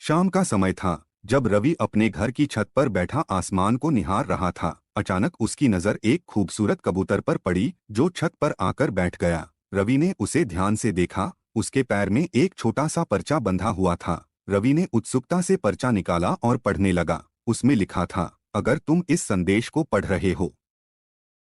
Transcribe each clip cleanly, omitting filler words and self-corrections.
शाम का समय था। जब रवि अपने घर की छत पर बैठा आसमान को निहार रहा था, अचानक उसकी नजर एक खूबसूरत कबूतर पर पड़ी जो छत पर आकर बैठ गया। रवि ने उसे ध्यान से देखा। उसके पैर में एक छोटा सा पर्चा बंधा हुआ था। रवि ने उत्सुकता से पर्चा निकाला और पढ़ने लगा। उसमें लिखा था, अगर तुम इस संदेश को पढ़ रहे हो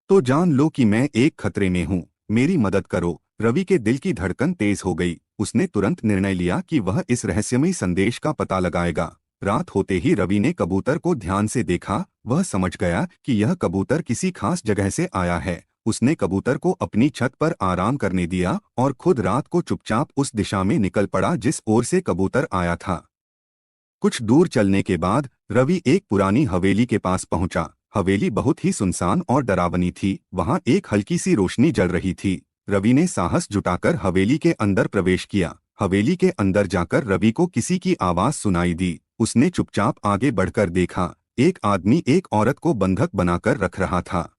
तो जान लो कि मैं एक खतरे में हूँ, मेरी मदद करो। रवि के दिल की धड़कन तेज हो गई। उसने तुरंत निर्णय लिया कि वह इस रहस्यमयी संदेश का पता लगाएगा। रात होते ही रवि ने कबूतर को ध्यान से देखा। वह समझ गया कि यह कबूतर किसी खास जगह से आया है। उसने कबूतर को अपनी छत पर आराम करने दिया और खुद रात को चुपचाप उस दिशा में निकल पड़ा जिस ओर से कबूतर आया था। कुछ दूर चलने के बाद रवि एक पुरानी हवेली के पास पहुंचा। हवेली बहुत ही सुनसान और डरावनी थी। वहां एक हल्की सी रोशनी जल रही थी। रवि ने साहस जुटाकर हवेली के अंदर प्रवेश किया। हवेली के अंदर जाकर रवि को किसी की आवाज सुनाई दी। उसने चुपचाप आगे बढ़कर देखा। एक आदमी एक औरत को बंधक बनाकर रख रहा था।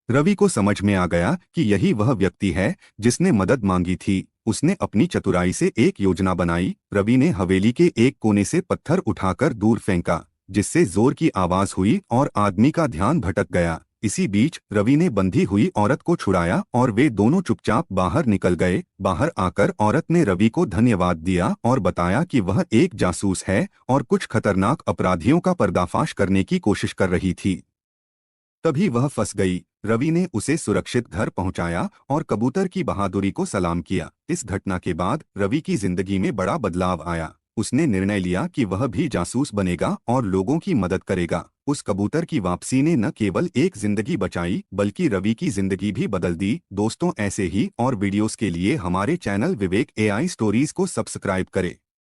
रवि को समझ में आ गया कि यही वह व्यक्ति है जिसने मदद मांगी थी। उसने अपनी चतुराई से एक योजना बनाई। रवि ने हवेली के एक कोने से पत्थर उठाकर दूर फेंका, जिससे जोर की आवाज हुई और आदमी का ध्यान भटक गया। इसी बीच रवि ने बंधी हुई औरत को छुड़ाया और वे दोनों चुपचाप बाहर निकल गए। बाहर आकर औरत ने रवि को धन्यवाद दिया और बताया कि वह एक जासूस है और कुछ खतरनाक अपराधियों का पर्दाफाश करने की कोशिश कर रही थी। तभी वह फंस गई। रवि ने उसे सुरक्षित घर पहुंचाया और कबूतर की बहादुरी को सलाम किया। इस घटना के बाद रवि की जिंदगी में बड़ा बदलाव आया। उसने निर्णय लिया कि वह भी जासूस बनेगा और लोगों की मदद करेगा। उस कबूतर की वापसी ने न केवल एक जिंदगी बचाई बल्कि रवि की जिंदगी भी बदल दी। दोस्तों, ऐसे ही और वीडियोस के लिए हमारे चैनल विवेक एआई स्टोरीज को सब्सक्राइब करें।